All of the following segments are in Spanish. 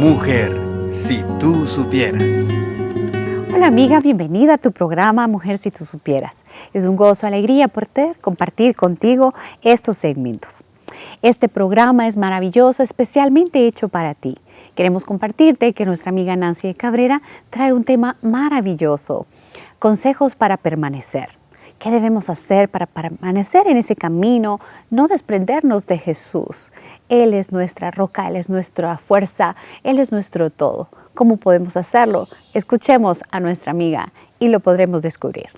Mujer, si tú supieras. Hola amiga, bienvenida a tu programa Mujer si tú supieras. Es un gozo, alegría poder compartir contigo estos segmentos. Este programa es maravilloso, especialmente hecho para ti. Queremos compartirte que nuestra amiga Nancy Cabrera trae un tema maravilloso, consejos para permanecer. ¿Qué debemos hacer para permanecer en ese camino? No desprendernos de Jesús. Él es nuestra roca, Él es nuestra fuerza, Él es nuestro todo. ¿Cómo podemos hacerlo? Escuchemos a nuestra amiga y lo podremos descubrir.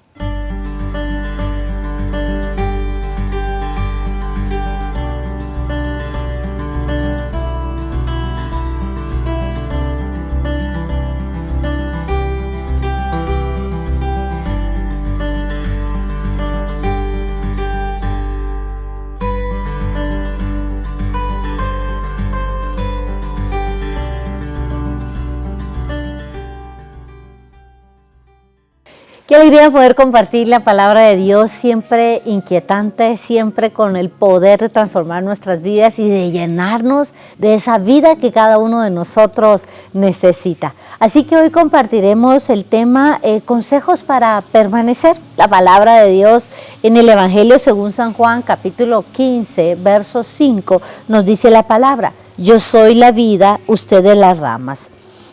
Qué alegría poder compartir la palabra de Dios, siempre inquietante, siempre con el poder de transformar nuestras vidas y de llenarnos de esa vida que cada uno de nosotros necesita. Así que hoy compartiremos el tema consejos para permanecer. La palabra de Dios en el Evangelio según San Juan, capítulo 15, verso 5, nos dice la palabra: yo soy la vida, ustedes las ramas.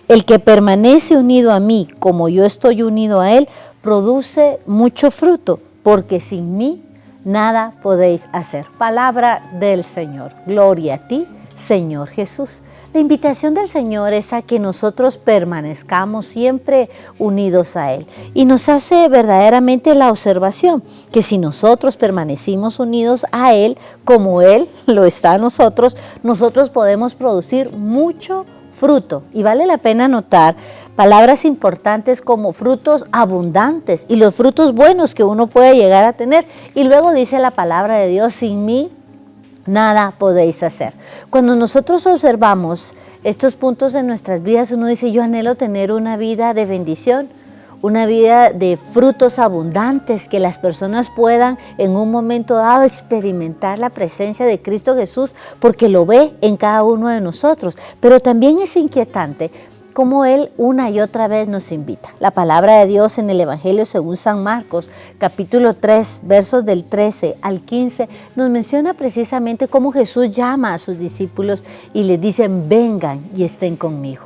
El que permanece unido a mí, como yo estoy unido a él, produce mucho fruto, porque sin mí nada podéis hacer. Palabra del Señor. Gloria a ti, Señor Jesús. La invitación del Señor es a que nosotros permanezcamos siempre unidos a Él. Y nos hace verdaderamente la observación que si nosotros permanecimos unidos a Él, como Él lo está a nosotros podemos producir mucho fruto. Y vale la pena notar palabras importantes como frutos abundantes y los frutos buenos que uno puede llegar a tener. Y luego dice la palabra de Dios: sin mí nada podéis hacer. Cuando nosotros observamos estos puntos en nuestras vidas, uno dice: yo anhelo tener una vida de bendición, una vida de frutos abundantes, que las personas puedan en un momento dado experimentar la presencia de Cristo Jesús, porque lo ve en cada uno de nosotros. Pero también es inquietante cómo Él una y otra vez nos invita. La palabra de Dios en el Evangelio según San Marcos, capítulo 3, versos del 13 al 15, nos menciona precisamente cómo Jesús llama a sus discípulos y les dice: vengan y estén conmigo.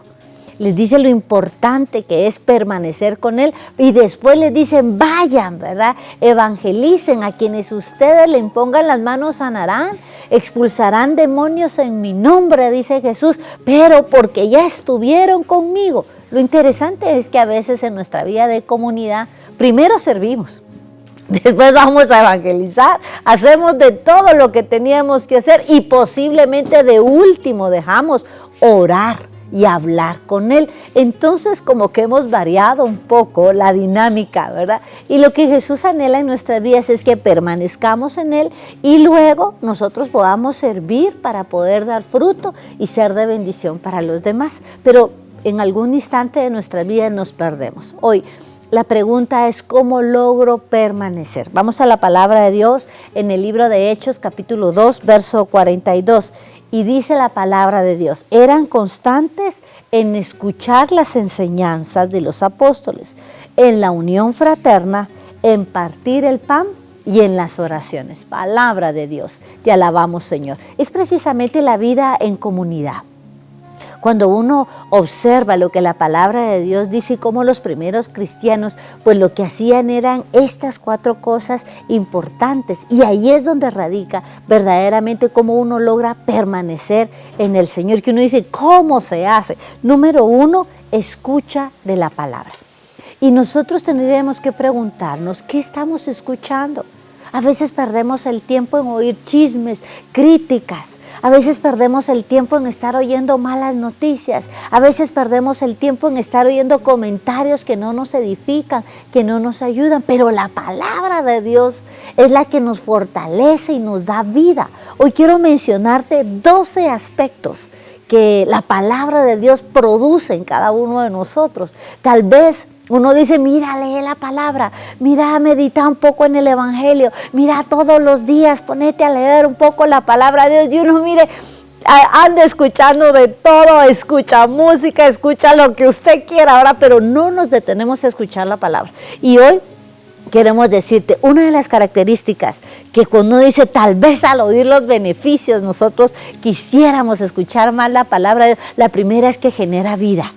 Les dice lo importante que es permanecer con Él, y después les dicen: vayan, ¿verdad? Evangelicen, a quienes ustedes le impongan las manos sanarán, expulsarán demonios en mi nombre, dice Jesús, pero porque ya estuvieron conmigo. Lo interesante es que a veces en nuestra vida de comunidad, primero servimos, después vamos a evangelizar, hacemos de todo lo que teníamos que hacer y posiblemente de último dejamos orar y hablar con Él. Entonces como que hemos variado un poco la dinámica, ¿verdad? Y lo que Jesús anhela en nuestras vidas es que permanezcamos en Él y luego nosotros podamos servir para poder dar fruto y ser de bendición para los demás. Pero en algún instante de nuestras vidas nos perdemos. Hoy la pregunta es: ¿cómo logro permanecer? Vamos a la palabra de Dios en el libro de Hechos, capítulo 2, verso 42. Y dice la palabra de Dios: eran constantes en escuchar las enseñanzas de los apóstoles, en la unión fraterna, en partir el pan y en las oraciones. Palabra de Dios, te alabamos, Señor. Es precisamente la vida en comunidad. Cuando uno observa lo que la palabra de Dios dice y cómo los primeros cristianos, pues lo que hacían eran estas 4 cosas importantes. Y ahí es donde radica verdaderamente cómo uno logra permanecer en el Señor. Que uno dice: ¿cómo se hace? Número 1, escucha de la palabra. Y nosotros tendríamos que preguntarnos: ¿qué estamos escuchando? A veces perdemos el tiempo en oír chismes, críticas. A veces perdemos el tiempo en estar oyendo malas noticias. A veces perdemos el tiempo en estar oyendo comentarios que no nos edifican, que no nos ayudan. Pero la palabra de Dios es la que nos fortalece y nos da vida. Hoy quiero mencionarte 12 aspectos que la palabra de Dios produce en cada uno de nosotros. Tal vez uno dice: mira, lee la palabra, mira, medita un poco en el Evangelio, mira, todos los días ponete a leer un poco la palabra de Dios. Y uno, mire, ande escuchando de todo, escucha música, escucha lo que usted quiera ahora, pero no nos detenemos a escuchar la palabra. Y hoy queremos decirte, una de las características que cuando uno dice, tal vez al oír los beneficios nosotros quisiéramos escuchar más la palabra de Dios, la primera es que genera vida.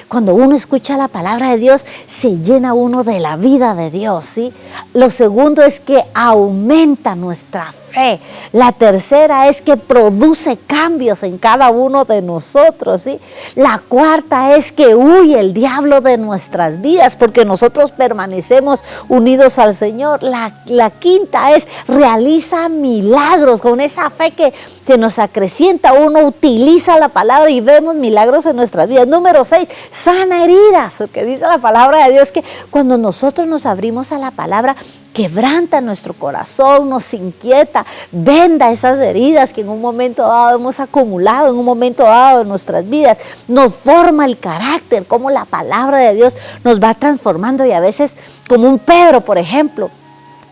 Cuando uno escucha la palabra de Dios, se llena uno de la vida de Dios, ¿sí? Lo segundo es que aumenta nuestra fe. La tercera es que produce cambios en cada uno de nosotros, ¿sí? La cuarta es que huye el diablo de nuestras vidas porque nosotros permanecemos unidos al Señor. La quinta es realiza milagros con esa fe que se nos acrecienta. Uno utiliza la palabra y vemos milagros en nuestras vidas. Número 6, sana heridas. Lo que dice la palabra de Dios es que cuando nosotros nos abrimos a la palabra, quebranta nuestro corazón, nos inquieta, venda esas heridas que en un momento dado hemos acumulado, en un momento dado en nuestras vidas, nos forma el carácter, como la palabra de Dios nos va transformando y a veces como un Pedro, por ejemplo,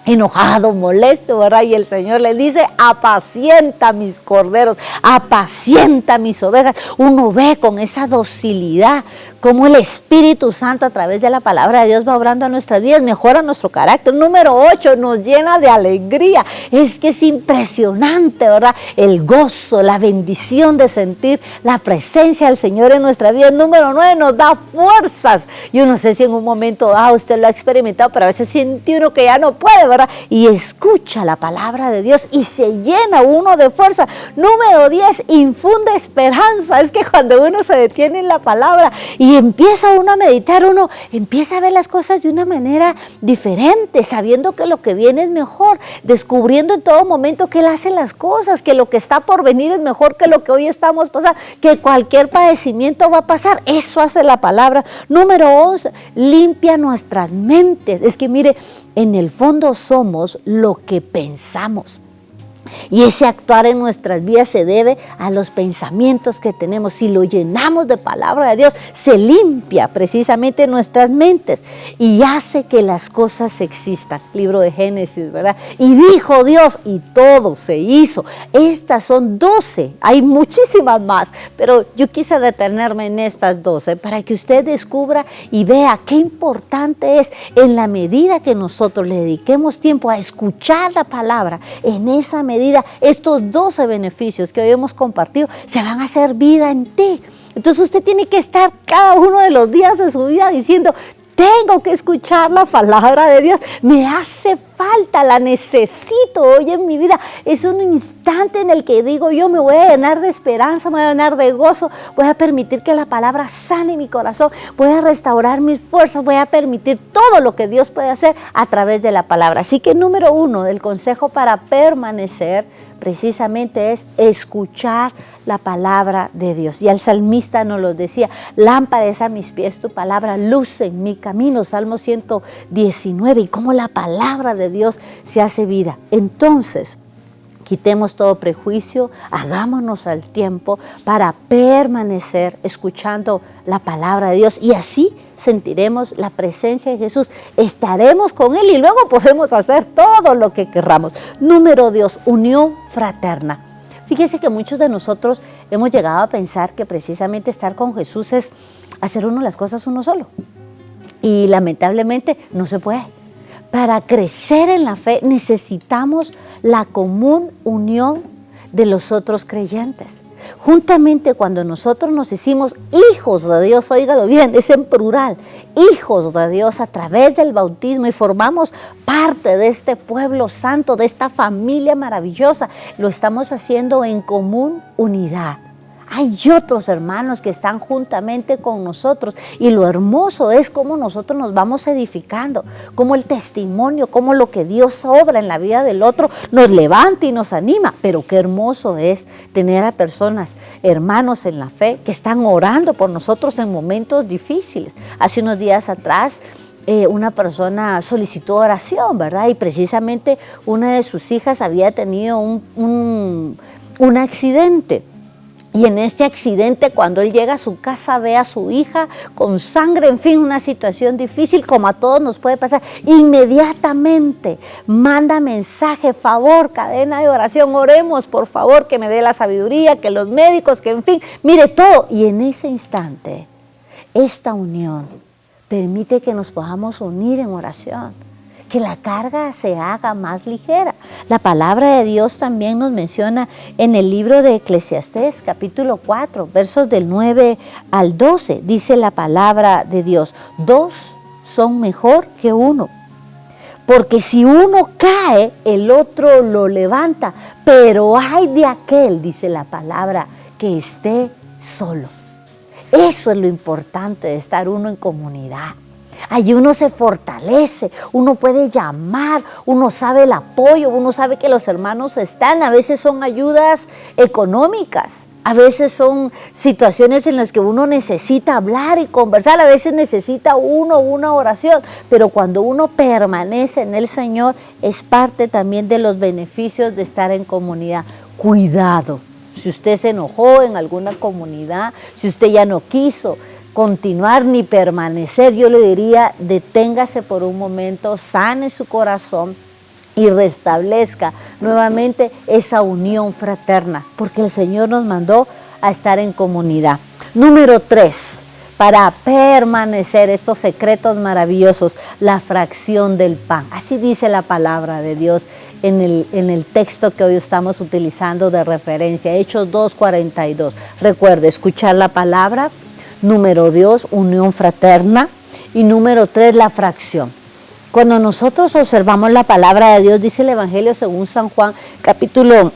enojado, molesto, ¿verdad? Y el Señor le dice, apacienta mis corderos, apacienta mis ovejas. Uno ve con esa docilidad cómo el Espíritu Santo a través de la palabra de Dios va obrando a nuestras vidas, mejora nuestro carácter. Número 8, nos llena de alegría. Es que es impresionante, ¿verdad? El gozo, la bendición de sentir la presencia del Señor en nuestra vida. Número 9, nos da fuerzas. Yo no sé si en un momento dado usted lo ha experimentado, pero a veces siente uno que ya no puede, ¿verdad? Y escucha la palabra de Dios y se llena uno de fuerza. Número 10, infunde esperanza. Es que cuando uno se detiene en la palabra y empieza uno a meditar, uno empieza a ver las cosas de una manera diferente, sabiendo que lo que viene es mejor, descubriendo en todo momento que Él hace las cosas, que lo que está por venir es mejor que lo que hoy estamos pasando, que cualquier padecimiento va a pasar. Eso hace la palabra. Número 11, limpia nuestras mentes. Es que mire, en el fondo somos lo que pensamos. Y ese actuar en nuestras vidas se debe a los pensamientos que tenemos. Si lo llenamos de palabra de Dios, se limpia precisamente nuestras mentes y hace que las cosas existan. Libro de Génesis, ¿verdad? Y dijo Dios y todo se hizo. Estas son 12, hay muchísimas más, pero yo quise detenerme en estas 12 para que usted descubra y vea qué importante es en la medida que nosotros le dediquemos tiempo a escuchar la palabra, en esa medida estos 12 beneficios que hoy hemos compartido se van a hacer vida en ti. Entonces usted tiene que estar cada uno de los días de su vida diciendo, tengo que escuchar la palabra de Dios, me hace falta, la necesito hoy en mi vida. Es un instante en el que digo, yo me voy a llenar de esperanza, me voy a llenar de gozo, voy a permitir que la palabra sane mi corazón, voy a restaurar mis fuerzas, voy a permitir todo lo que Dios puede hacer a través de la palabra. Así que número 1, el consejo para permanecer precisamente es escuchar la palabra de Dios. Y el salmista nos lo decía, lámpara es a mis pies tu palabra, luz en mi camino, Salmo 119, y cómo la palabra de Dios se hace vida. Entonces, quitemos todo prejuicio, hagámonos al tiempo para permanecer escuchando la palabra de Dios y así sentiremos la presencia de Jesús, estaremos con Él y luego podemos hacer todo lo que querramos. Número 2, unión fraterna. Fíjese que muchos de nosotros hemos llegado a pensar que precisamente estar con Jesús es hacer uno las cosas uno solo y lamentablemente no se puede. Para crecer en la fe necesitamos la común unión de los otros creyentes. Juntamente cuando nosotros nos hicimos hijos de Dios, óigalo bien, es en plural, hijos de Dios a través del bautismo y formamos parte de este pueblo santo, de esta familia maravillosa, lo estamos haciendo en común unidad. Hay otros hermanos que están juntamente con nosotros y lo hermoso es cómo nosotros nos vamos edificando, cómo el testimonio, cómo lo que Dios obra en la vida del otro nos levanta y nos anima. Pero qué hermoso es tener a personas, hermanos en la fe, que están orando por nosotros en momentos difíciles. Hace unos días atrás una persona solicitó oración, ¿verdad? Y precisamente una de sus hijas había tenido un accidente. Y en este accidente, cuando él llega a su casa, ve a su hija con sangre, en fin, una situación difícil, como a todos nos puede pasar. Inmediatamente manda mensaje, favor, cadena de oración, oremos, por favor, que me dé la sabiduría, que los médicos, que en fin, mire todo. Y en ese instante, esta unión permite que nos podamos unir en oración, que la carga se haga más ligera. La palabra de Dios también nos menciona en el libro de Eclesiastés, capítulo 4, versos del 9 al 12, dice la palabra de Dios: 2 son mejor que 1, porque si uno cae, el otro lo levanta, pero ay de aquel, dice la palabra, que esté solo. Eso es lo importante de estar uno en comunidad. Allí uno se fortalece, uno puede llamar, uno sabe el apoyo, uno sabe que los hermanos están. A veces son ayudas económicas, a veces son situaciones en las que uno necesita hablar y conversar, a veces necesita uno una oración, pero cuando uno permanece en el Señor es parte también de los beneficios de estar en comunidad. Cuidado, si usted se enojó en alguna comunidad, si usted ya no quiso continuar ni permanecer, yo le diría, deténgase por un momento, sane su corazón y restablezca nuevamente esa unión fraterna, porque el Señor nos mandó a estar en comunidad. Número 3, para permanecer, estos secretos maravillosos, la fracción del pan. Así dice la palabra de Dios en el texto que hoy estamos utilizando de referencia, Hechos 2:42. Recuerde, escuchar la palabra. Número 2, unión fraterna. Y número 3, la fracción. Cuando nosotros observamos la palabra de Dios, dice el Evangelio según San Juan, capítulo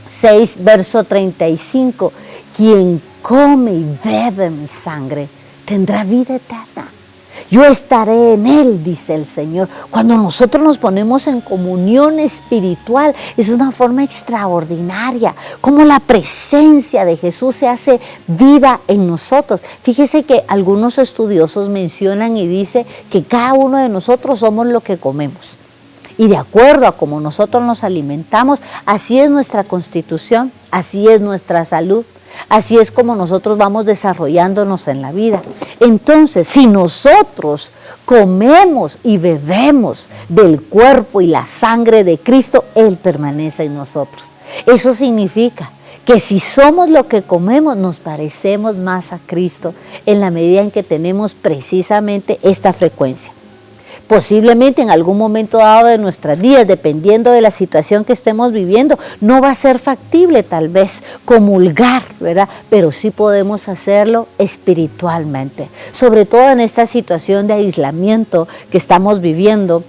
6, verso 35, quien come y bebe mi sangre tendrá vida eterna. Yo estaré en él, dice el Señor. Cuando nosotros nos ponemos en comunión espiritual, es una forma extraordinaria, como la presencia de Jesús se hace viva en nosotros. Fíjese que algunos estudiosos mencionan y dicen que cada uno de nosotros somos lo que comemos. Y de acuerdo a cómo nosotros nos alimentamos, así es nuestra constitución, así es nuestra salud. Así es como nosotros vamos desarrollándonos en la vida. Entonces, si nosotros comemos y bebemos del cuerpo y la sangre de Cristo, Él permanece en nosotros. Eso significa que si somos lo que comemos, nos parecemos más a Cristo en la medida en que tenemos precisamente esta frecuencia. Posiblemente en algún momento dado de nuestras vidas, dependiendo de la situación que estemos viviendo, no va a ser factible tal vez comulgar, ¿verdad? Pero sí podemos hacerlo espiritualmente, sobre todo en esta situación de aislamiento que estamos viviendo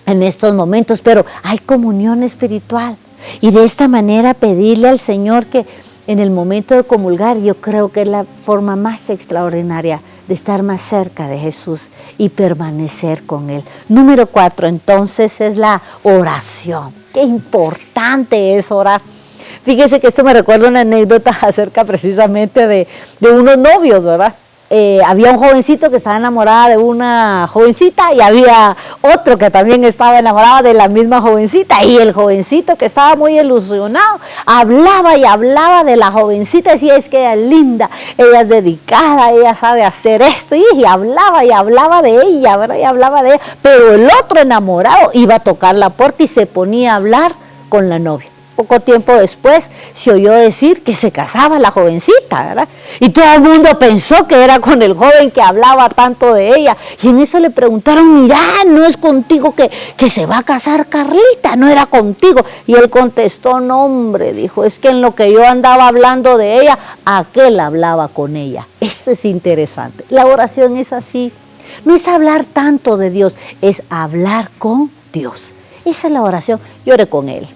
en estos momentos, pero hay comunión espiritual y de esta manera pedirle al Señor que en el momento de comulgar, yo creo que es la forma más extraordinaria de estar más cerca de Jesús y permanecer con Él. Número 4, entonces, es la oración. Qué importante es orar. Fíjese que esto me recuerda una anécdota acerca precisamente de unos novios, ¿verdad? Había un jovencito que estaba enamorado de una jovencita y había otro que también estaba enamorado de la misma jovencita, y el jovencito, que estaba muy ilusionado, hablaba y hablaba de la jovencita, decía: es que ella es linda, ella es dedicada, ella sabe hacer esto, y hablaba de ella, ¿verdad? Y hablaba de ella, pero el otro enamorado iba a tocar la puerta y se ponía a hablar con la novia. Poco tiempo después se oyó decir que se casaba la jovencita, ¿verdad? Y todo el mundo pensó que era con el joven que hablaba tanto de ella. Y en eso le preguntaron: mira, ¿no es contigo que se va a casar Carlita? ¿No era contigo? Y él contestó: no, hombre, dijo, es que en lo que yo andaba hablando de ella, aquel hablaba con ella. Esto es interesante. La oración es así. No es hablar tanto de Dios, es hablar con Dios. Esa es la oración. Llore con Él.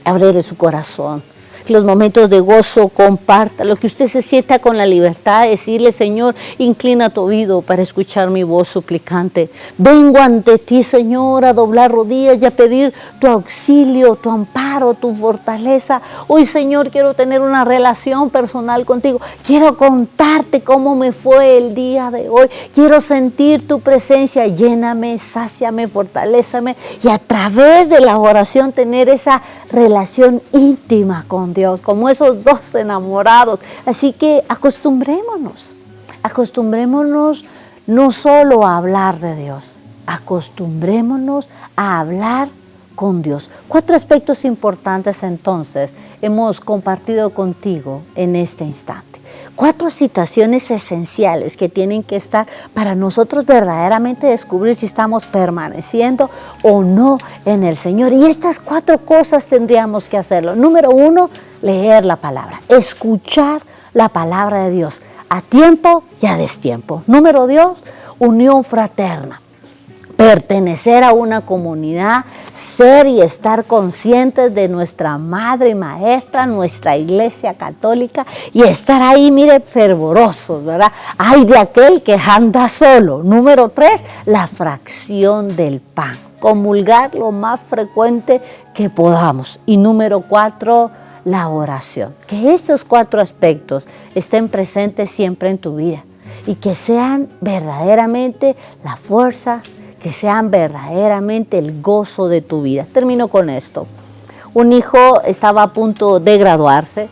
Abrirle su corazón, los momentos de gozo, comparta, lo que usted se sienta con la libertad de decirle: Señor, inclina tu oído para escuchar mi voz suplicante. Vengo ante ti, Señor, a doblar rodillas y a pedir tu auxilio, tu amparo, tu fortaleza. Hoy, Señor, quiero tener una relación personal contigo. Quiero contarte cómo me fue el día de hoy. Quiero sentir tu presencia. Lléname, sáciame, fortalézame, y a través de la oración tener esa relación íntima con Dios, como esos dos enamorados. Así que acostumbrémonos no solo a hablar de Dios, acostumbrémonos a hablar con Dios. 4 aspectos importantes entonces hemos compartido contigo en este instante. 4 situaciones esenciales que tienen que estar para nosotros verdaderamente descubrir si estamos permaneciendo o no en el Señor. Y estas 4 cosas tendríamos que hacerlo. Número 1, leer la palabra, escuchar la palabra de Dios a tiempo y a destiempo. Número 2, unión fraterna. Pertenecer a una comunidad, ser y estar conscientes de nuestra madre y maestra, nuestra iglesia católica, y estar ahí, mire, fervorosos, ¿verdad? Ay de aquel que anda solo. Número 3, la fracción del pan, comulgar lo más frecuente que podamos. Y número 4, la oración. Que estos 4 aspectos estén presentes siempre en tu vida y que sean verdaderamente la fuerza, que sean verdaderamente el gozo de tu vida. Termino con esto. Un hijo estaba a punto de graduarse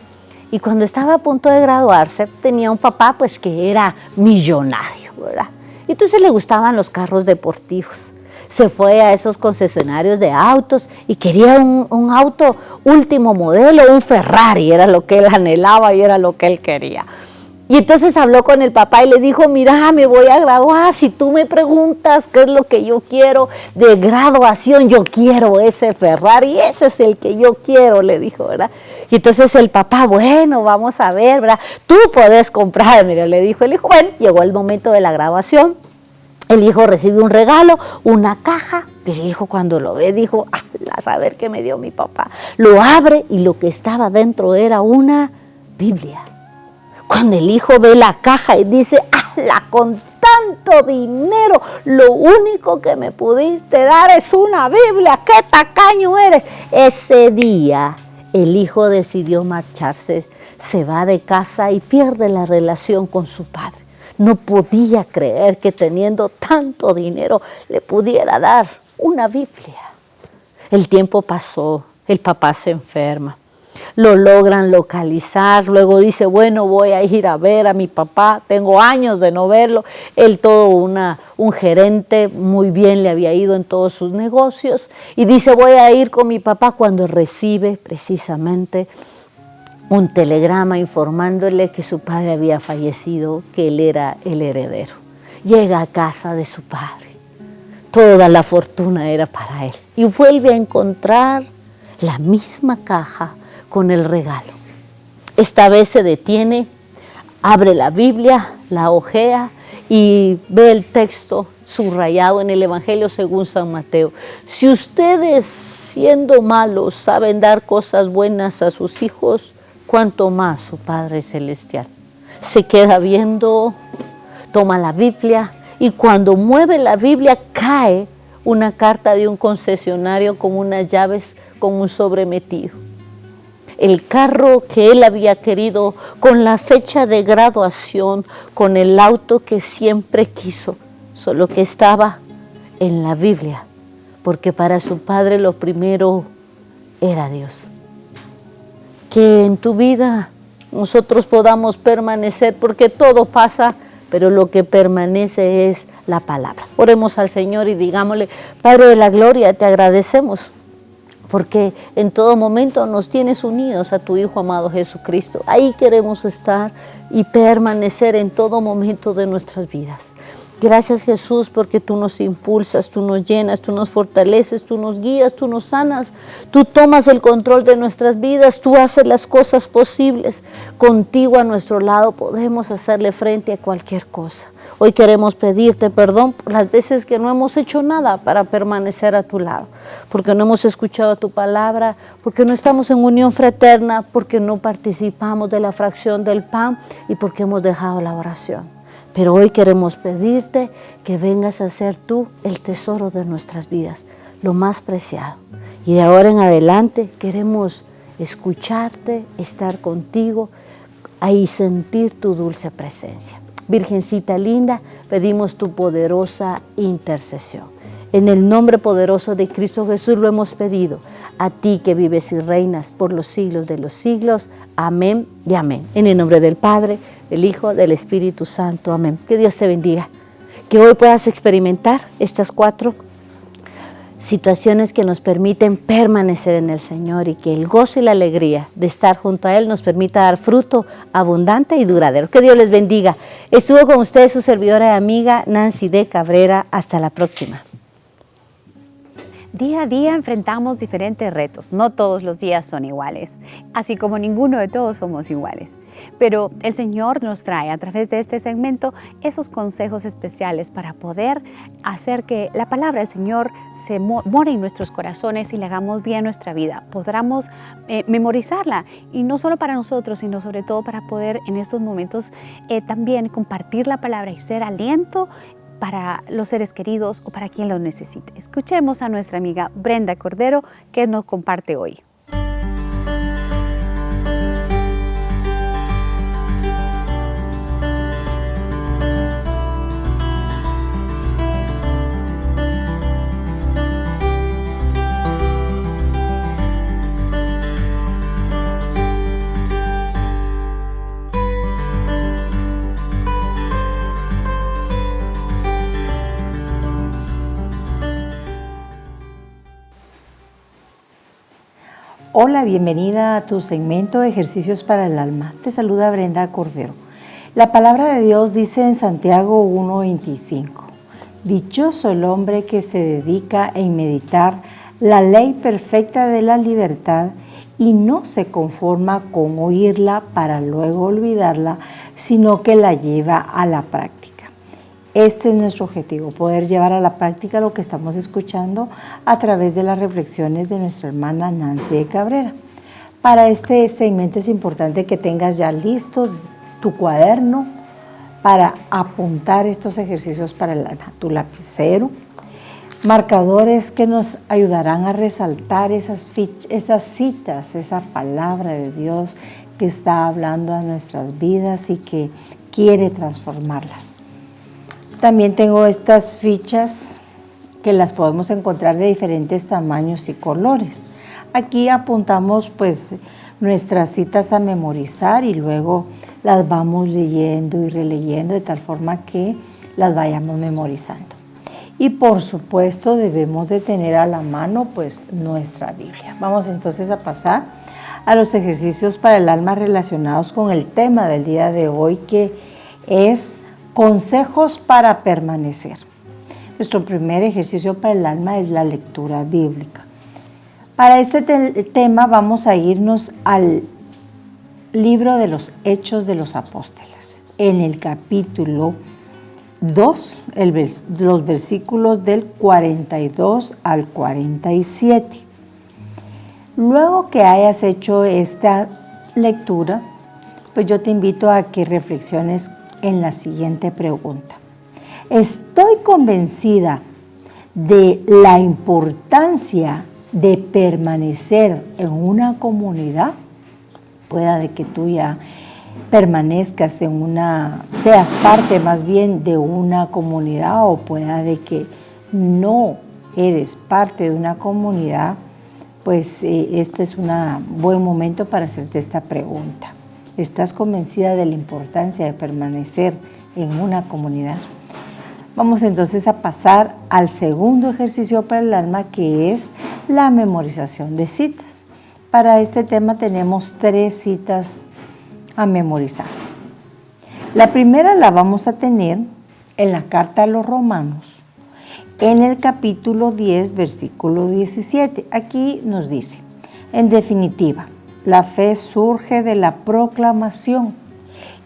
y cuando estaba a punto de graduarse tenía un papá pues que era millonario, ¿verdad? Y entonces le gustaban los carros deportivos. Se fue a esos concesionarios de autos y quería un auto último modelo, un Ferrari, era lo que él anhelaba y era lo que él quería. Y entonces habló con el papá y le dijo, mira, me voy a graduar, si tú me preguntas qué es lo que yo quiero de graduación, yo quiero ese Ferrari, ese es el que yo quiero, le dijo, ¿verdad? Y entonces el papá, bueno, vamos a ver, ¿verdad? Tú puedes comprar, mira, le dijo el hijo. Bueno, llegó el momento de la graduación, el hijo recibe un regalo, una caja, y el hijo cuando lo ve dijo, a saber qué me dio mi papá. Lo abre y lo que estaba dentro era una Biblia. Cuando el hijo ve la caja y dice, con tanto dinero, lo único que me pudiste dar es una Biblia, qué tacaño eres. Ese día el hijo decidió marcharse, se va de casa y pierde la relación con su padre. No podía creer que teniendo tanto dinero le pudiera dar una Biblia. El tiempo pasó, el papá se enferma. Lo logran localizar, luego dice, bueno, voy a ir a ver a mi papá, tengo años de no verlo, él todo un gerente, muy bien le había ido en todos sus negocios, y dice, voy a ir con mi papá cuando recibe precisamente un telegrama informándole que su padre había fallecido, que él era el heredero. Llega a casa de su padre, toda la fortuna era para él, y vuelve a encontrar la misma caja con el regalo. Esta vez se detiene, abre la Biblia, la hojea y ve el texto subrayado en el Evangelio según San Mateo. Si ustedes, siendo malos, saben dar cosas buenas a sus hijos, cuánto más su Padre Celestial. Se queda viendo, toma la Biblia y cuando mueve la Biblia cae una carta de un concesionario con unas llaves con un sobre metido. El carro que él había querido, con la fecha de graduación, con el auto que siempre quiso, solo que estaba en la Biblia, porque para su padre lo primero era Dios. Que en tu vida nosotros podamos permanecer, porque todo pasa, pero lo que permanece es la palabra. Oremos al Señor y digámosle, Padre de la gloria, te agradecemos porque en todo momento nos tienes unidos a tu Hijo amado Jesucristo. Ahí queremos estar y permanecer en todo momento de nuestras vidas. Gracias Jesús porque tú nos impulsas, tú nos llenas, tú nos fortaleces, tú nos guías, tú nos sanas, tú tomas el control de nuestras vidas, tú haces las cosas posibles. Contigo a nuestro lado podemos hacerle frente a cualquier cosa. Hoy queremos pedirte perdón por las veces que no hemos hecho nada para permanecer a tu lado, porque no hemos escuchado tu palabra, porque no estamos en unión fraterna, porque no participamos de la fracción del pan y porque hemos dejado la oración. Pero hoy queremos pedirte que vengas a ser tú el tesoro de nuestras vidas, lo más preciado. Y de ahora en adelante queremos escucharte, estar contigo, ahí sentir tu dulce presencia. Virgencita linda, pedimos tu poderosa intercesión. En el nombre poderoso de Cristo Jesús lo hemos pedido. a ti que vives y reinas por los siglos de los siglos. Amén y amén. En el nombre del Padre, del Hijo, del Espíritu Santo. Amén. Que Dios te bendiga. Que hoy puedas experimentar estas 4 situaciones que nos permiten permanecer en el Señor y que el gozo y la alegría de estar junto a Él nos permita dar fruto abundante y duradero. Que Dios les bendiga. Estuvo con ustedes su servidora y amiga Nancy D. Cabrera. Hasta la próxima. Día a día enfrentamos diferentes retos, no todos los días son iguales, así como ninguno de todos somos iguales. Pero el Señor nos trae a través de este segmento esos consejos especiales para poder hacer que la palabra del Señor se more en nuestros corazones y le hagamos bien nuestra vida. Podamos memorizarla y no solo para nosotros, sino sobre todo para poder en estos momentos también compartir la palabra y ser aliento para los seres queridos o para quien lo necesite. Escuchemos a nuestra amiga Brenda Cordero, que nos comparte hoy. Hola, bienvenida a tu segmento de Ejercicios para el Alma. Te saluda Brenda Cordero. La palabra de Dios dice en Santiago 1:25: dichoso el hombre que se dedica en meditar la ley perfecta de la libertad y no se conforma con oírla para luego olvidarla, sino que la lleva a la práctica. Este es nuestro objetivo, poder llevar a la práctica lo que estamos escuchando a través de las reflexiones de nuestra hermana Nancy de Cabrera. Para este segmento es importante que tengas ya listo tu cuaderno para apuntar estos ejercicios para el alma, tu lapicero, marcadores que nos ayudarán a resaltar esas citas, esa palabra de Dios que está hablando a nuestras vidas y que quiere transformarlas. También tengo estas fichas que las podemos encontrar de diferentes tamaños y colores. Aquí apuntamos pues nuestras citas a memorizar y luego las vamos leyendo y releyendo de tal forma que las vayamos memorizando. Y por supuesto debemos de tener a la mano pues nuestra Biblia. Vamos entonces a pasar a los ejercicios para el alma relacionados con el tema del día de hoy, que es consejos para permanecer. Nuestro primer ejercicio para el alma es la lectura bíblica. Para este tema vamos a irnos al libro de los Hechos de los Apóstoles, en el capítulo 2, los versículos del 42 al 47. Luego que hayas hecho esta lectura, pues yo te invito a que reflexiones en la siguiente pregunta. Estoy convencida de la importancia de permanecer en una comunidad. Pueda de que tú ya permanezcas seas parte más bien de una comunidad, o pueda de que no eres parte de una comunidad, pues este es un buen momento para hacerte esta pregunta. ¿Estás convencida de la importancia de permanecer en una comunidad? Vamos entonces a pasar al segundo ejercicio para el alma, que es la memorización de citas. Para este tema tenemos 3 citas a memorizar. La primera la vamos a tener en la carta a los Romanos, en el capítulo 10, versículo 17. Aquí nos dice: en definitiva, la fe surge de la proclamación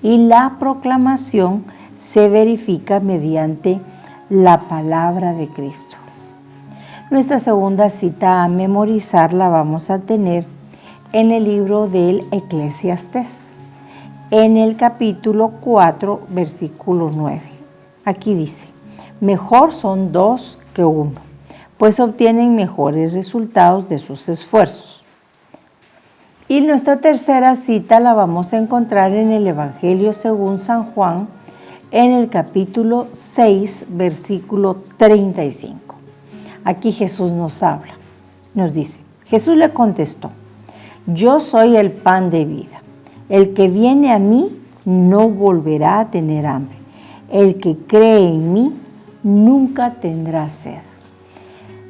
y la proclamación se verifica mediante la palabra de Cristo. Nuestra segunda cita a memorizar la vamos a tener en el libro del Eclesiastés, en el capítulo 4, versículo 9. Aquí dice: mejor son 2 que 1, pues obtienen mejores resultados de sus esfuerzos. Y nuestra tercera cita la vamos a encontrar en el Evangelio según San Juan, en el capítulo 6, versículo 35. Aquí Jesús nos habla, nos dice: Jesús le contestó, yo soy el pan de vida. El que viene a mí no volverá a tener hambre. El que cree en mí nunca tendrá sed.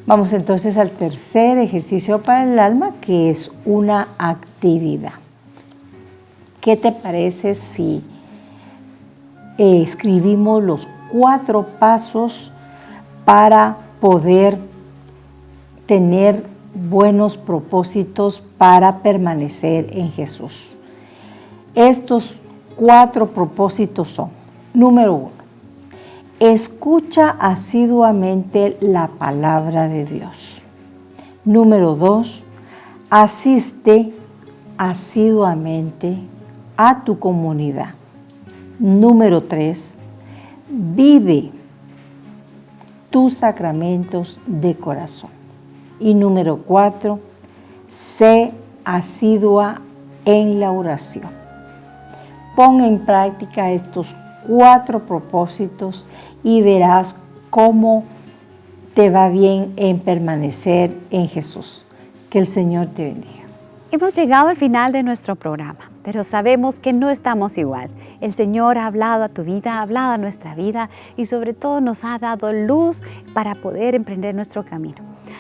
Vamos entonces al tercer ejercicio para el alma, que es una actividad. ¿Qué te parece si escribimos los 4 pasos para poder tener buenos propósitos para permanecer en Jesús? Estos 4 propósitos son: número 1, escucha asiduamente la palabra de Dios. Número 2, asiste asiduamente a tu comunidad. Número 3, vive tus sacramentos de corazón. Y número 4, sé asidua en la oración. Pon en práctica estos 4 propósitos y verás cómo te va bien en permanecer en Jesús. Que el Señor te bendiga. Hemos llegado al final de nuestro programa, pero sabemos que no estamos igual. El Señor ha hablado a tu vida, ha hablado a nuestra vida y sobre todo nos ha dado luz para poder emprender nuestro camino.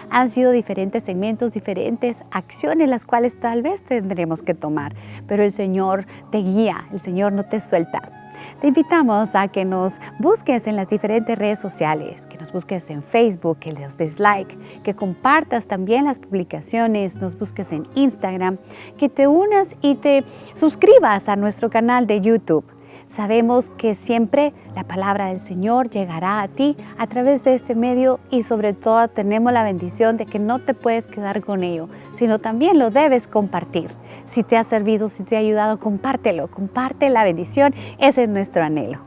Han sido diferentes segmentos, diferentes acciones las cuales tal vez tendremos que tomar, pero el Señor te guía, el Señor no te suelta. Te invitamos a que nos busques en las diferentes redes sociales, que nos busques en Facebook, que les des like, que compartas también las publicaciones, nos busques en Instagram, que te unas y te suscribas a nuestro canal de YouTube. Sabemos que siempre la palabra del Señor llegará a ti a través de este medio y sobre todo tenemos la bendición de que no te puedes quedar con ello, sino también lo debes compartir. Si te ha servido, si te ha ayudado, compártelo, comparte la bendición, ese es nuestro anhelo.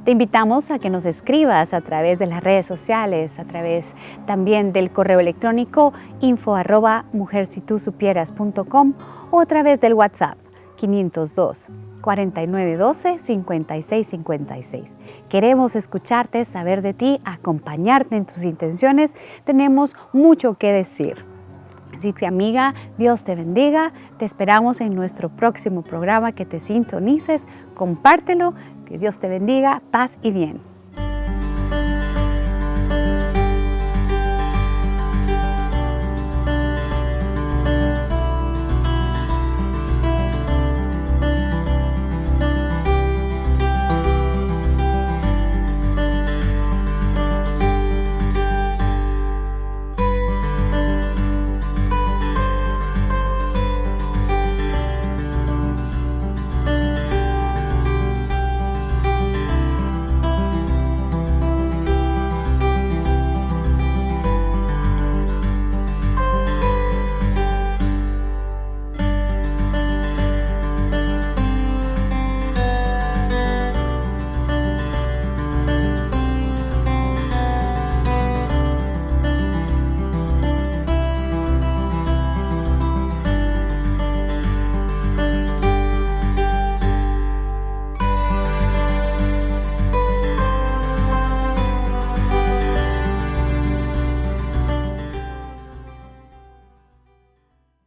Te invitamos a que nos escribas a través de las redes sociales, a través también del correo electrónico info@mujersitúsupieras.com o a través del WhatsApp 502 4912 5656. Queremos escucharte, saber de ti, acompañarte en tus intenciones. Tenemos mucho que decir. Así que, amiga, Dios te bendiga. Te esperamos en nuestro próximo programa, que te sintonices, compártelo. Que Dios te bendiga, paz y bien.